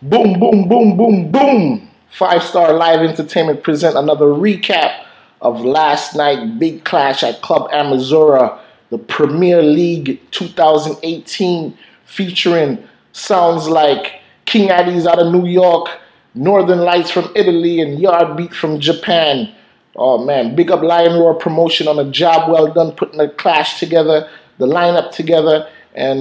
Boom, boom, boom, boom, boom. Five Star Live Entertainment present another recap of last night big clash at Club Amazura, the Premier League 2018, featuring sounds like King Addies out of New York, Northern Lights from Italy, and Yard Beat from Japan. Oh man, big up Lion Roar Promotion on a job well done putting the clash together, the lineup together, and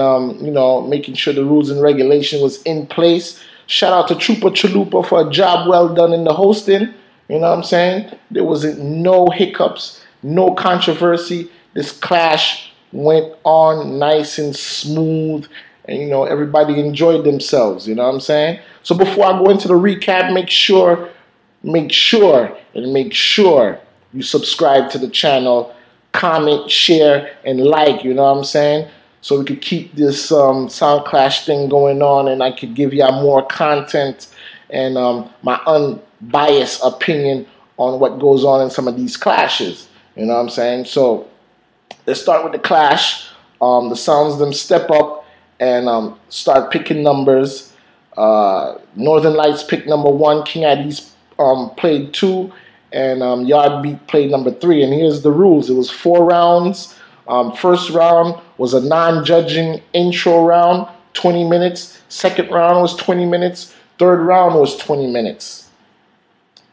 making sure the rules and regulation was in place. Shout out to Trooper Chalupa for a job well done in the hosting. You know what I'm saying? There wasn't no hiccups, no controversy. This clash went on nice and smooth, and everybody enjoyed themselves. You know what I'm saying? So before I go into the recap, make sure you subscribe to the channel, comment, share, and like. You know what I'm saying? So we could keep this sound clash thing going on, and I could give y'all more content and my unbiased opinion on what goes on in some of these clashes. You know what I'm saying? So let's start with the clash. The sounds them step up and start picking numbers. Northern Lights picked number 1. King Addies played 2, and Yard Beat played number 3. And here's the rules. It was 4 rounds. First round was a non-judging intro round, 20 minutes. Second round was 20 minutes. Third round was 20 minutes.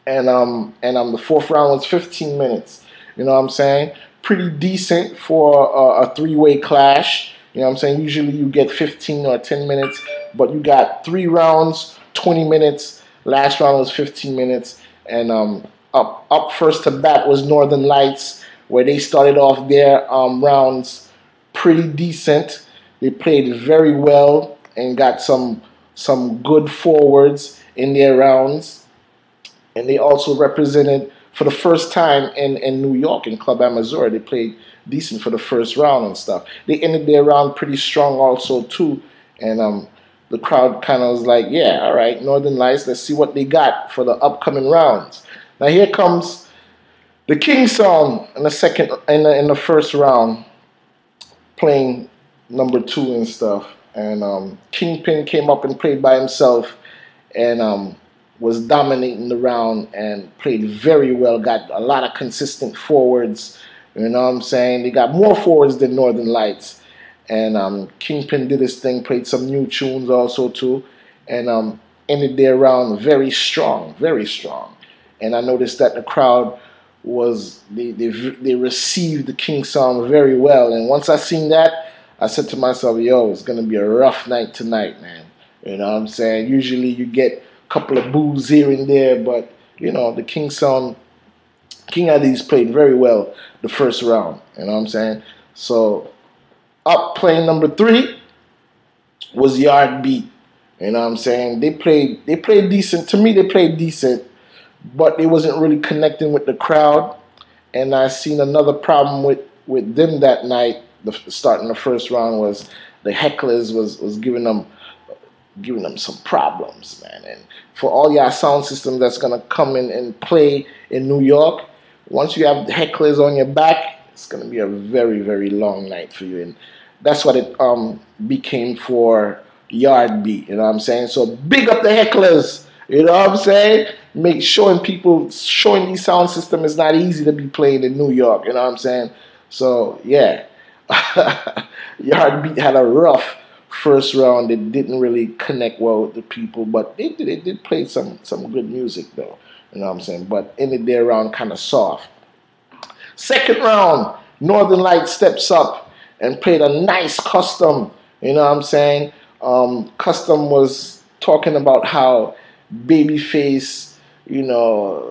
And the fourth round was 15 minutes. You know what I'm saying? Pretty decent for a three-way clash. You know what I'm saying? Usually you get 15 or 10 minutes, but you got 3 rounds, 20 minutes. Last round was 15 minutes. And up first to bat was Northern Lights, where they started off their rounds pretty decent. They played very well and got some good forwards in their rounds. And they also represented for the first time in New York in Club Amazura. They played decent for the first round and stuff. They ended their round pretty strong also too. And the crowd kind of was like, yeah, all right, Northern Lights, let's see what they got for the upcoming rounds. Now here comes the King Song in the first round, playing number 2 and stuff. And Kingpin came up and played by himself and was dominating the round and played very well. Got a lot of consistent forwards. You know what I'm saying? They got more forwards than Northern Lights. And Kingpin did his thing, played some new tunes also too, and ended their round very strong, very strong. And I noticed that the crowd they received the King Song very well. And once I seen that, I said to myself, yo, it's gonna be a rough night tonight, man. You know what I'm saying? Usually you get a couple of boos here and there, but the King Song, King Addies played very well the first round. You know what I'm saying? So up playing number 3 was Yard Beat. You know what I'm saying? They played decent. To me, they played decent, but they wasn't really connecting with the crowd. And I seen another problem with them that night. Starting the first round was the hecklers was giving them some problems, man. And for all y'all sound systems that's gonna come in and play in New York, once you have the hecklers on your back, it's gonna be a very, very long night for you. And that's what it became for Yard Beat. You know what I'm saying? So big up the hecklers. You know what I'm saying? Showing these sound system is not easy to be played in New York. You know what I'm saying? So yeah, Yard Beat had a rough first round. They didn't really connect well with the people, but they did play some good music though. You know what I'm saying? But ended their round kind of soft. Second round, Northern Lights steps up and played a nice custom. You know what I'm saying? Custom was talking about how Babyface,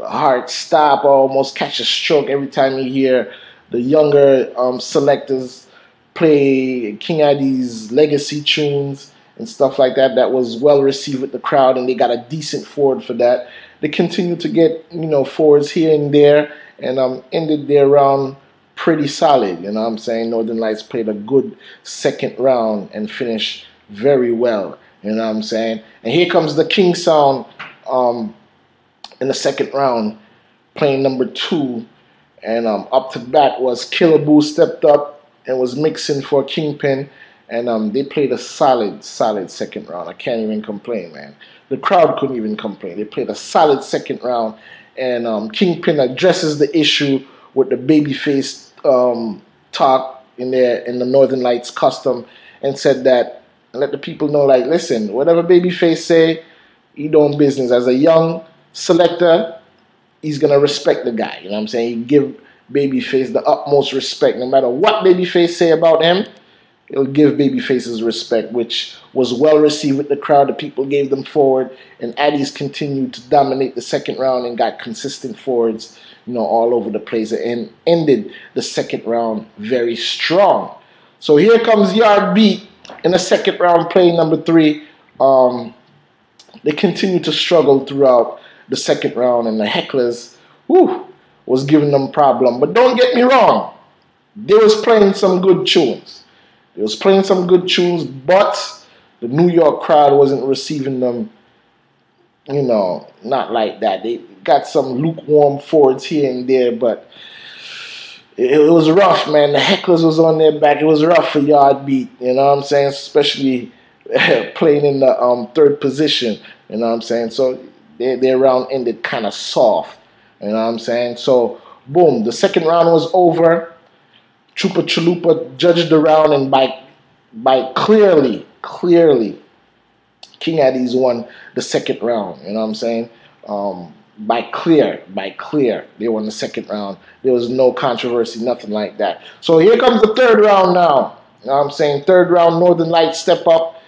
heart stop or almost catch a stroke every time you hear the younger selectors play King Addies legacy tunes and stuff like that. That was well received with the crowd, and they got a decent forward for that. They continued to get forwards here and there, and ended their round pretty solid. You know what I'm saying? Northern Lights played a good second round and finished very well. You know what I'm saying? And here comes the King Sound in the second round, playing number 2. And up to bat was Killer Boo stepped up and was mixing for Kingpin. And they played a solid second round. I can't even complain, man. The crowd couldn't even complain. They played a solid second round, and Kingpin addresses the issue with the babyface talk in the Northern Lights custom, and said that, and let the people know, like, listen, whatever babyface say, he doing business. As a young selector, he's gonna respect the guy. You know what I'm saying? He give babyface the utmost respect, no matter what babyface say about him. It'll give babyfaces respect, which was well received with the crowd. The people gave them forward, and Addies continued to dominate the second round and got consistent forwards, all over the place, and ended the second round very strong. So here comes Yard Beat in the second round, playing number 3. They continued to struggle throughout the second round, and the hecklers, was giving them problem. But don't get me wrong, they was playing some good tunes. They was playing some good tunes, but the New York crowd wasn't receiving them, not like that. They got some lukewarm forwards here and there, but it was rough, man. The hecklers was on their back. It was rough for Yard Beat, you know what I'm saying? Especially playing in the third position, you know what I'm saying? So their round ended kind of soft, you know what I'm saying? So, boom, the second round was over. Chupa Chalupa judged the round, and by clearly, King Addies won the second round. You know what I'm saying? By clear, they won the second round. There was no controversy, nothing like that. So here comes the third round now. You know what I'm saying? Third round, Northern Lights step up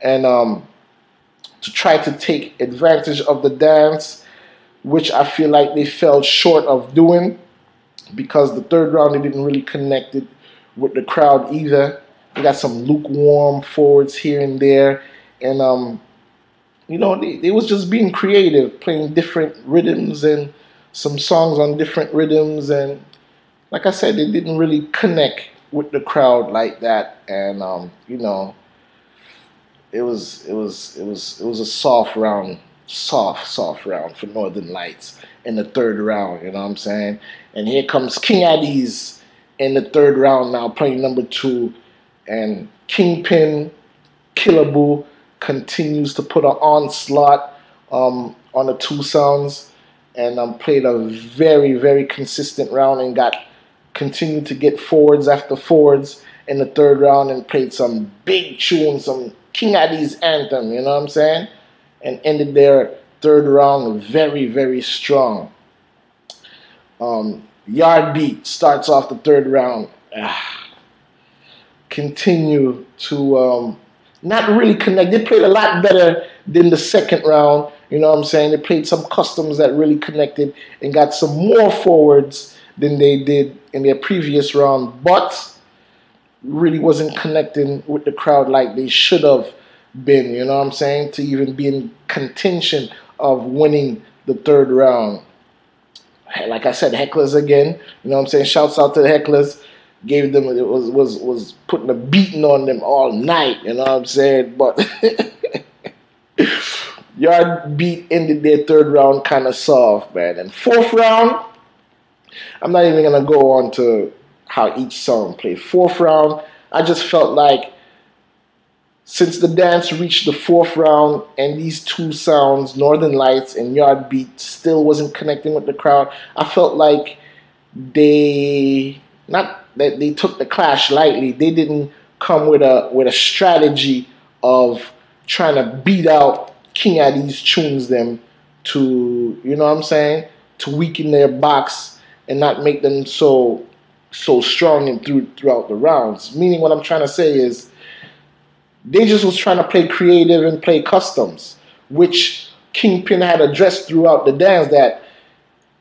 and to try to take advantage of the dance, which I feel like they fell short of doing, because the third round they didn't really connect it with the crowd either. They got some lukewarm forwards here and there, and they was just being creative, playing different rhythms and some songs on different rhythms, and like I said, they didn't really connect with the crowd like that, and it was a soft round for Northern Lights in the third round, you know what I'm saying? And here comes King Addies in the third round now, playing number 2, and Kingpin Killaboo continues to put an onslaught on the 2 sounds, and played a very, very consistent round, and continued to get forwards after forwards in the third round, and played some big tunes, some King Addies anthem, you know what I'm saying? And ended their third round very, very strong. Yard Beat starts off the third round. Continue to not really connect. They played a lot better than the second round. You know what I'm saying? They played some customs that really connected and got some more forwards than they did in their previous round, but really wasn't connecting with the crowd like they should have been, you know what I'm saying, to even be in contention of winning the third round. Like I said, hecklers again, you know what I'm saying, shouts out to the hecklers, gave them, it was putting a beating on them all night, you know what I'm saying, but Yard Beat ended their third round kind of soft, man. And fourth round, I'm not even going to go on to how each song played. Fourth round, I just felt like since the dance reached the fourth round and these 2 sounds, Northern Lights and Yard Beat, still wasn't connecting with the crowd, I felt like they took the clash lightly. They didn't come with a strategy of trying to beat out King Addies tunes them to, you know what I'm saying, to weaken their box and not make them so strong and throughout the rounds. Meaning, what I'm trying to say is, they just was trying to play creative and play customs, which Kingpin had addressed throughout the dance, that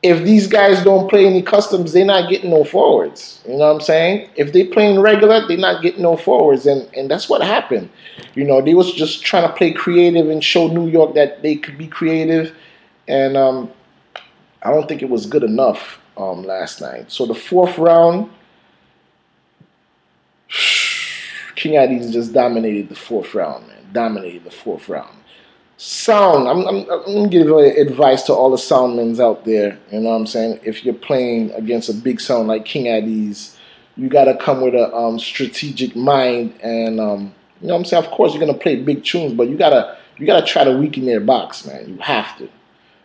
if these guys don't play any customs, they're not getting no forwards. You know what I'm saying? If they playing regular, they're not getting no forwards. And that's what happened. You know, they was just trying to play creative and show New York that they could be creative. And I don't think it was good enough last night. So the fourth round, King Addies just dominated the fourth round, man. Dominated the fourth round. Sound, I'm going to give advice to all the soundmen out there, you know what I'm saying? If you're playing against a big sound like King Addies, you got to come with a strategic mind, and you know what I'm saying. Of course, you're gonna play big tunes, but you gotta try to weaken their box, man. You have to.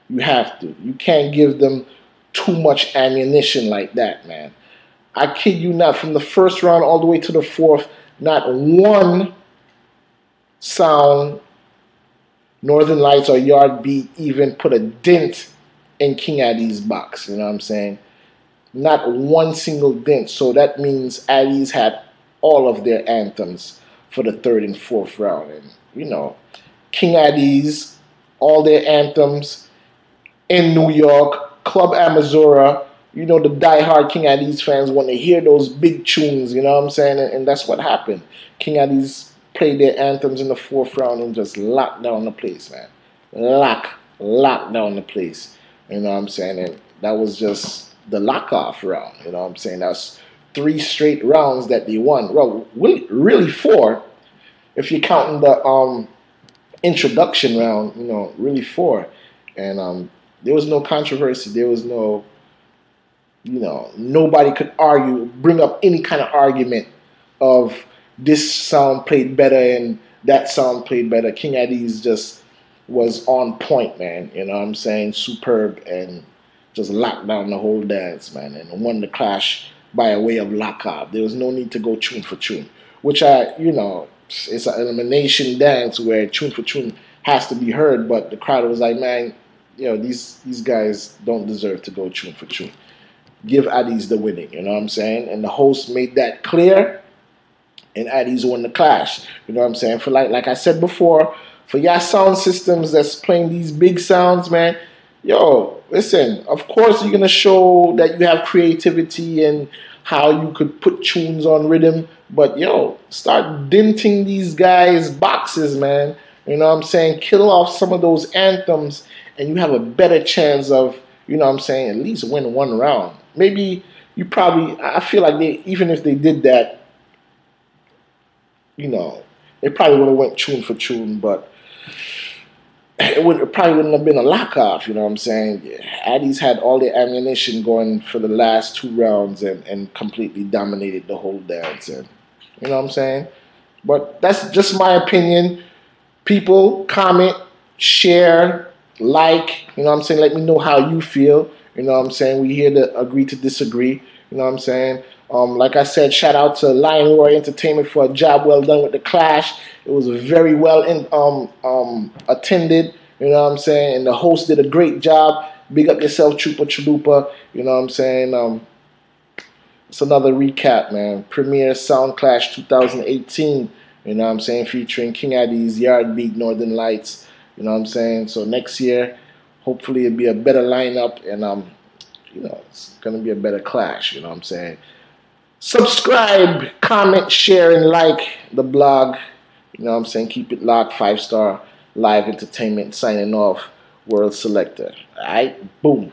You have to. You can't give them too much ammunition like that, man. I kid you not. From the first round all the way to the fourth, not one sound, Northern Lights or Yard Beat even put a dent in King Addies' box. You know what I'm saying? Not one single dent. So that means Addies had all of their anthems for the third and fourth round. And, you know, King Addies, all their anthems in New York, Club Amazura, you know, the diehard King Addies fans want to hear those big tunes, you know what I'm saying? And that's what happened. King Addies played their anthems in the fourth round and just locked down the place, man. Locked down the place. You know what I'm saying? And that was just the lock-off round, you know what I'm saying? That's 3 straight rounds that they won. Well, really 4, if you're counting the introduction round, you know, really 4. And there was no controversy. There was no, you know, nobody could bring up any kind of argument of this sound played better and that sound played better. King Addies just was on point, man. You know what I'm saying? Superb, and just locked down the whole dance, man, and won the clash by a way of lock-off. There was no need to go tune for tune, which you know, it's an elimination dance where tune for tune has to be heard, but the crowd was like, man, you know, these guys don't deserve to go tune for tune. Give Addies the winning, you know what I'm saying? And the host made that clear, and Addies won the clash. You know what I'm saying? For like I said before, for your sound systems that's playing these big sounds, man, yo, listen, of course you're going to show that you have creativity and how you could put tunes on rhythm, but yo, start denting these guys' boxes, man. You know what I'm saying? Kill off some of those anthems, and you have a better chance of, you know what I'm saying, at least win one round. Maybe I feel like even if they did that, you know, they probably would have went tune for tune, but it probably wouldn't have been a lock-off, you know what I'm saying? Addies had all their ammunition going for the last 2 rounds and completely dominated the whole dance. And, you know what I'm saying? But that's just my opinion. People, comment, share, like, you know what I'm saying? Let me know how you feel. You know what I'm saying? We're here to agree to disagree. You know what I'm saying? Like I said, shout out to Lion Roy Entertainment for a job well done with the clash. It was very well attended. You know what I'm saying? And the host did a great job. Big up yourself, Chupa Chalupa. You know what I'm saying? It's another recap, man. Premier Sound Clash 2018. You know what I'm saying? Featuring King Addies, Yard Beat, Northern Lights. You know what I'm saying? So next year, hopefully it'll be a better lineup, and you know, it's gonna be a better clash. You know what I'm saying? Subscribe, comment, share, and like the blog. You know what I'm saying? Keep it locked. 5-star live entertainment signing off. World Selector. Alright? Boom.